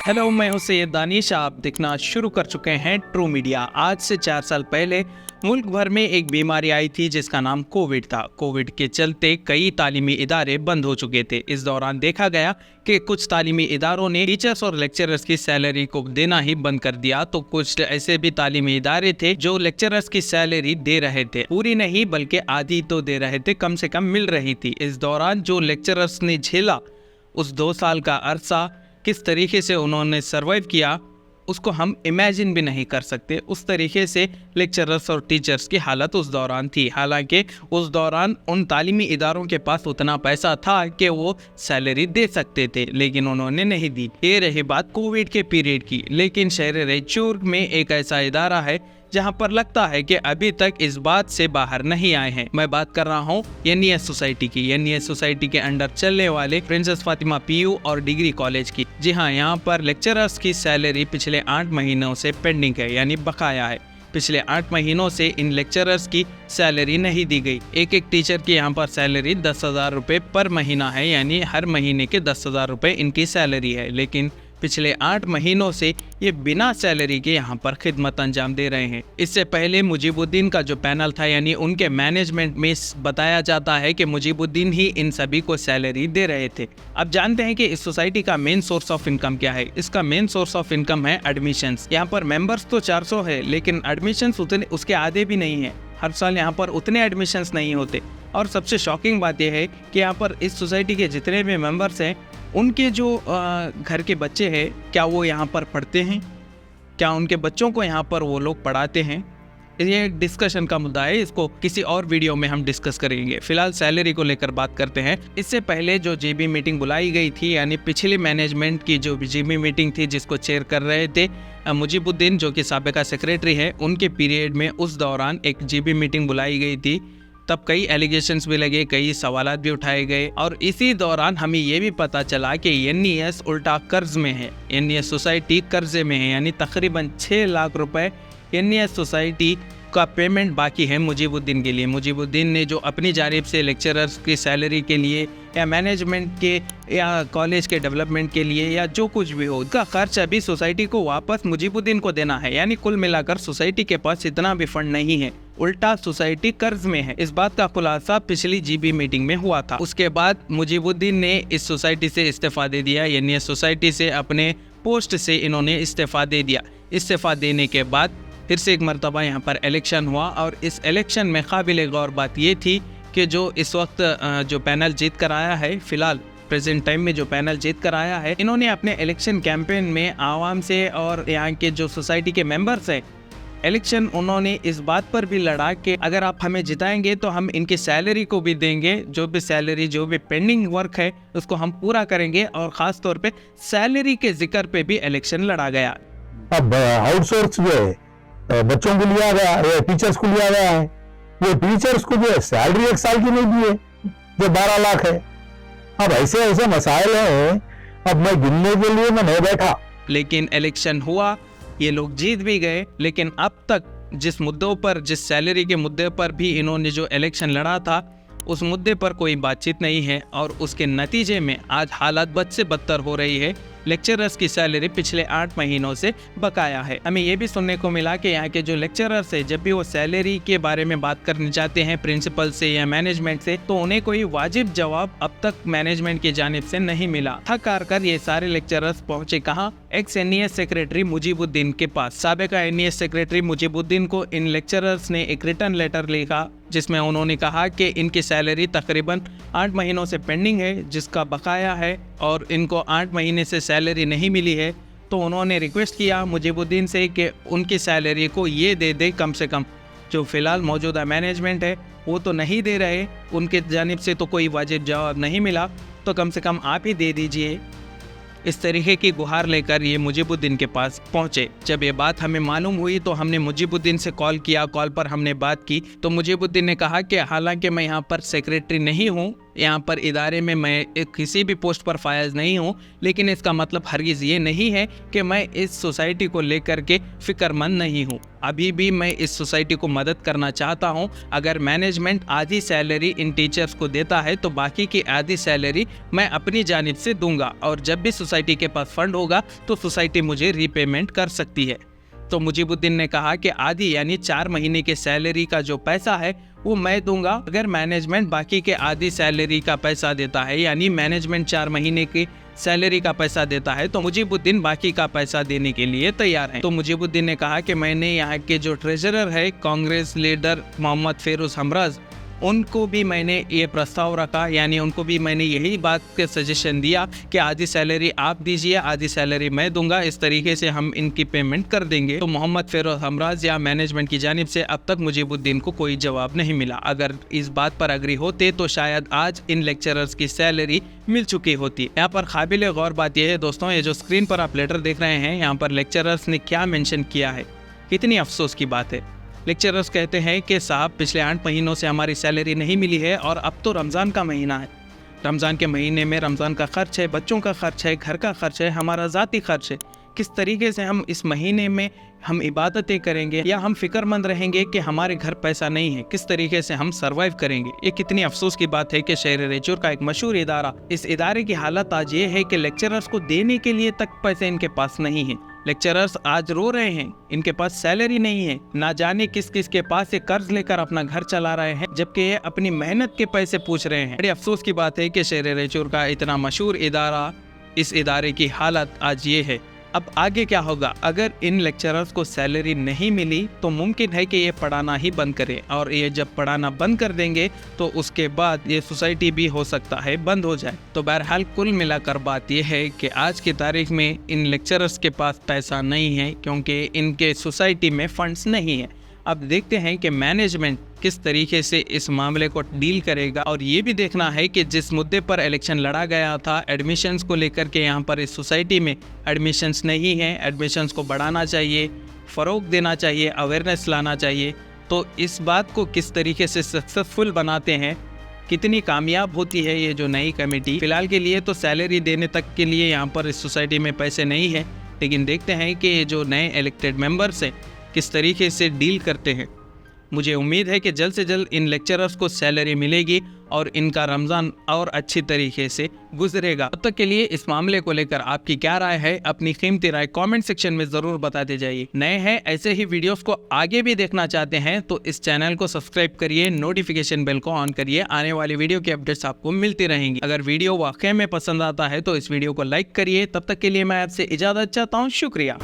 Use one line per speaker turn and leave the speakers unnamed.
Hello, मैं हूं सैयद दानिश। आप देखना शुरू कर चुके हैं ट्रू मीडिया। आज से 4 साल पहले मुल्क भर में एक बीमारी आई थी जिसका नाम कोविड था। कोविड के चलते कई तालीमी इदारे बंद हो चुके थे। इस दौरान देखा गया कि कुछ तालीमी इदारों ने टीचर्स और लेक्चरर्स की सैलरी को देना ही बंद कर दिया, तो कुछ ऐसे भी तालीमी इदारे थे जो लेक्चरर्स की सैलरी दे रहे थे, पूरी नहीं बल्कि आधी तो दे रहे थे, कम से कम मिल रही थी। इस दौरान जो लेक्चरर्स ने झेला उस 2 साल का अरसा, किस तरीके से उन्होंने सर्वाइव किया उसको हम इमेजिन भी नहीं कर सकते। उस तरीके से लेक्चरर्स और टीचर्स की हालत उस दौरान थी। हालांकि उस दौरान उन तालीमी इदारों के पास उतना पैसा था कि वो सैलरी दे सकते थे, लेकिन उन्होंने नहीं दी। ये रही बात कोविड के पीरियड की। लेकिन शहर रायचूर में एक ऐसा इदारा है जहां पर लगता है कि अभी तक इस बात से बाहर नहीं आए हैं। मैं बात कर रहा हूं एनईएस सोसाइटी की। एनईएस सोसाइटी के अंडर चलने वाले प्रिंसेस फातिमा पीयू और डिग्री कॉलेज की। जी हां, यहां पर लेक्चरर्स की सैलरी पिछले 8 महीनों से पेंडिंग है, यानी बकाया है। पिछले 8 महीनों से इन लेक्चरर्स की सैलरी नहीं दी गई। एक टीचर की यहाँ पर सैलरी 10,000 रुपये पर महीना है, यानी हर महीने के 10,000 रुपये इनकी सैलरी है। लेकिन पिछले 8 महीनों से ये बिना सैलरी के यहाँ पर खिदमत अंजाम दे रहे हैं। इससे पहले मुजीबुद्दीन का जो पैनल था, यानी उनके मैनेजमेंट में बताया जाता है कि मुजीबुद्दीन ही इन सभी को सैलरी दे रहे थे। अब जानते हैं कि इस सोसाइटी का मेन सोर्स ऑफ इनकम क्या है। इसका मेन सोर्स ऑफ इनकम है एडमिशंस। यहाँ पर मेंबर्स तो 400 है, लेकिन एडमिशंस उतने उसके आधे भी नहीं है। हर साल यहाँ पर उतने एडमिशंस नहीं होते। और सबसे शॉकिंग बात यह है कि यहाँ पर इस सोसाइटी के जितने भी मेंबर्स हैं, उनके जो घर के बच्चे हैं, क्या वो यहाँ पर पढ़ते हैं? क्या उनके बच्चों को यहाँ पर वो लोग पढ़ाते हैं? ये एक डिस्कशन का मुद्दा है। इसको किसी और वीडियो में हम डिस्कस करेंगे। फिलहाल सैलरी को लेकर बात करते हैं। इससे पहले जो जीबी मीटिंग बुलाई गई थी, यानी पिछली मैनेजमेंट की जो जीबी मीटिंग थी जिसको चेयर कर रहे थे मुजीबुद्दीन, जो कि साबिका सेक्रेटरी है, उनके पीरियड में उस दौरान एक जीबी मीटिंग बुलाई गई थी। तब कई एलिगेशंस भी लगे, कई सवालात भी उठाए गए, और इसी दौरान हमें ये भी पता चला कि एनईएस उल्टा कर्ज में है। एनईएस सोसाइटी कर्जे में है, यानी तकरीबन 6 लाख रुपए एनईएस सोसाइटी का पेमेंट बाकी है मुजीबुद्दीन के लिए। मुजीबुद्दीन ने जो अपनी जानिब से लेक्चरर्स की सैलरी के लिए या मैनेजमेंट के या कॉलेज के डेवलपमेंट के लिए या जो कुछ भी हो, उसका खर्च अभी सोसाइटी को वापस मुजीबुद्दीन को देना है। यानी कुल मिलाकर सोसाइटी के पास इतना भी फंड नहीं है, उल्टा सोसाइटी कर्ज में है। इस बात का खुलासा पिछली जीबी मीटिंग में हुआ था। उसके बाद मुजीबुद्दीन ने इस सोसाइटी से इस्तीफा दे दिया, यानी सोसाइटी से अपने पोस्ट से इन्होंने इस्तीफा दे दिया। इस्तीफा देने के बाद फिर से एक मरतबा यहाँ पर इलेक्शन हुआ, और इस इलेक्शन में काबिल गौर बात ये थी कि जो इस वक्त जो पैनल जीत कर आया है, फिलहाल प्रेजेंट टाइम में जो पैनल जीत कर आया है, इन्होंने अपने इलेक्शन कैंपेन में आवाम से और यहाँ के जो सोसाइटी के मेंबर्स हैं, इलेक्शन उन्होंने इस बात पर भी लड़ा कि अगर आप हमें जिताएंगे तो हम इनकी सैलरी को भी देंगे, जो भी सैलरी जो भी पेंडिंग वर्क है उसको हम पूरा करेंगे, और ख़ास तौर पे सैलरी के जिक्र पे भी इलेक्शन लड़ा गया।
अब आउटसोर्स जो है बच्चों को लिया गया है, टीचर्स को लिया गया है। वो टीचर्स को जो है सैलरी 1 साल की नहीं दी है, जो 12 लाख है। अब ऐसे ऐसे मसाइल हैं, अब मैं गिनने के लिए मैं नहीं बैठा।
लेकिन इलेक्शन हुआ, ये लोग जीत भी गए, लेकिन अब तक जिस मुद्दों पर, जिस सैलरी के मुद्दे पर भी इन्होंने जो इलेक्शन लड़ा था, उस मुद्दे पर कोई बातचीत नहीं है, और उसके नतीजे में आज हालात बद से बदतर हो रही है। लेक्चरर्स की सैलरी पिछले 8 महीनों से बकाया है। हमें यह भी सुनने को मिला कि यहाँ के जो लेक्चरर्स है, जब भी वो सैलरी के बारे में बात करने जाते हैं प्रिंसिपल से या मैनेजमेंट से, तो उन्हें कोई वाजिब जवाब अब तक मैनेजमेंट की जानिब से नहीं मिला। थक हार कर ये सारे लेक्चरर्स पहुंचे कहाँ? एक्स एनईएस सेक्रेटरी मुजीबुद्दीन के पास। साबिका एनईएस सेक्रेटरी मुजीबुद्दीन को इन लेक्चरर्स ने एक रिटर्न लेटर लिखा, जिसमें उन्होंने कहा कि इनकी सैलरी तकरीबन 8 महीनों से पेंडिंग है, जिसका बकाया है, और इनको 8 महीने से सैलरी नहीं मिली है। तो उन्होंने रिक्वेस्ट किया मुजीबुद्दीन से कि उनकी सैलरी को ये दे दे कम से कम। जो फ़िलहाल मौजूदा मैनेजमेंट है वो तो नहीं दे रहे, उनके जानिब से तो कोई वाजिब जवाब नहीं मिला, तो कम से कम आप ही दे दीजिए। इस तरीके की गुहार लेकर ये मुजीबुद्दीन के पास पहुंचे। जब ये बात हमें मालूम हुई तो हमने मुजीबुद्दीन से कॉल किया। कॉल पर हमने बात की तो मुजीबुद्दीन ने कहा कि हालांकि मैं यहाँ पर सेक्रेटरी नहीं हूँ, यहाँ पर इदारे में मैं किसी भी पोस्ट पर फायज नहीं हूँ, लेकिन इसका मतलब हरगिज़ ये नहीं है कि मैं इस सोसाइटी को लेकर के फ़िक्रमंद नहीं हूँ। अभी भी मैं इस सोसाइटी को मदद करना चाहता हूँ। अगर मैनेजमेंट आधी सैलरी इन टीचर्स को देता है तो बाकी की आधी सैलरी मैं अपनी जानिब से दूंगा, और जब भी सोसाइटी के पास फंड होगा तो सोसाइटी मुझे रीपेमेंट कर सकती है। तो मुजीबुद्दीन ने कहा कि आधी यानी 4 महीने के सैलरी का जो पैसा है वो मैं दूंगा। अगर मैनेजमेंट बाकी के आधी सैलरी का पैसा देता है, यानी मैनेजमेंट 4 महीने की सैलरी का पैसा देता है, तो मुजीबुद्दीन बाकी का पैसा देने के लिए तैयार है। तो मुजीबुद्दीन ने कहा कि मैंने यहाँ के जो ट्रेजरर है कांग्रेस लीडर मोहम्मद फेरोज हमराज, उनको भी मैंने ये प्रस्ताव रखा, यानी उनको भी मैंने यही बात के सजेशन दिया कि आधी सैलरी आप दीजिए, आधी सैलरी मैं दूंगा, इस तरीके से हम इनकी पेमेंट कर देंगे। तो मोहम्मद फेरोज हमराज या मैनेजमेंट की जानिब से अब तक मुजीबुद्दीन को कोई जवाब नहीं मिला। अगर इस बात पर अग्री होते तो शायद आज इन लेक्चरर्स की सैलरी मिल चुकी होती। यहाँ पर काबिल गौर बात यह है दोस्तों, ये जो स्क्रीन पर आप लेटर देख रहे हैं, यहाँ पर लेक्चरर्स ने क्या मेंशन किया है, कितनी अफसोस की बात है। लेक्चरर्स कहते हैं कि साहब पिछले 8 महीनों से हमारी सैलरी नहीं मिली है, और अब तो रमज़ान का महीना है। रमज़ान के महीने में रमज़ान का ख़र्च है, बच्चों का ख़र्च है, घर का ख़र्च है, हमारा ज़ाती ख़र्च है। किस तरीके से हम इस महीने में हम इबादतें करेंगे, या हम फ़िक्रमंद रहेंगे कि हमारे घर पैसा नहीं है, किस तरीके से हम सर्वाइव करेंगे। ये कितनी अफसोस की बात है कि शहर रेचूर का एक मशहूर इदारा, इस इदारे की हालत आज ये है कि लेक्चरर्स को देने के लिए तक पैसे इनके पास नहीं है। लेक्चरर्स आज रो रहे हैं, इनके पास सैलरी नहीं है, ना जाने किस किस के पास से कर्ज लेकर अपना घर चला रहे हैं, जबकि ये अपनी मेहनत के पैसे पूछ रहे हैं। बड़ी अफसोस की बात है कि शहर रेचूर का इतना मशहूर इदारा, इस इदारे की हालत आज ये है। अब आगे क्या होगा? अगर इन लेक्चरर्स को सैलरी नहीं मिली तो मुमकिन है कि ये पढ़ाना ही बंद करें, और ये जब पढ़ाना बंद कर देंगे तो उसके बाद ये सोसाइटी भी हो सकता है बंद हो जाए। तो बहरहाल कुल मिलाकर बात यह है कि आज की तारीख में इन लेक्चरर्स के पास पैसा नहीं है, क्योंकि इनके सोसाइटी में फंड्स नहीं है। अब देखते हैं कि मैनेजमेंट किस तरीके से इस मामले को डील करेगा, और ये भी देखना है कि जिस मुद्दे पर इलेक्शन लड़ा गया था एडमिशन्स को लेकर के, यहाँ पर इस सोसाइटी में एडमिशन्स नहीं है, एडमिशन्स को बढ़ाना चाहिए, फ़रोग देना चाहिए, अवेयरनेस लाना चाहिए। तो इस बात को किस तरीके से सक्सेसफुल बनाते हैं, कितनी कामयाब होती है ये जो नई कमेटी। फ़िलहाल के लिए तो सैलरी देने तक के लिए यहाँ पर इस सोसाइटी में पैसे नहीं है, लेकिन देखते हैं कि ये जो नए इलेक्टेड मेंबर्स हैं किस तरीके से डील करते हैं। मुझे उम्मीद है कि जल्द से जल्द इन लेक्चरर्स को सैलरी मिलेगी और इनका रमज़ान और अच्छी तरीके से गुजरेगा। तब तक के लिए इस मामले को लेकर आपकी क्या राय है, अपनी कीमती राय कमेंट सेक्शन में ज़रूर बताते जाइए। नए हैं ऐसे ही वीडियोस को आगे भी देखना चाहते हैं तो इस चैनल को सब्सक्राइब करिए, नोटिफिकेशन बेल को ऑन करिए, आने वाली वीडियो की अपडेट्स आपको मिलती रहेंगी। अगर वीडियो वाकई में पसंद आता है तो इस वीडियो को लाइक करिए। तब तक के लिए मैं आपसे इजाज़त चाहता हूँ, शुक्रिया।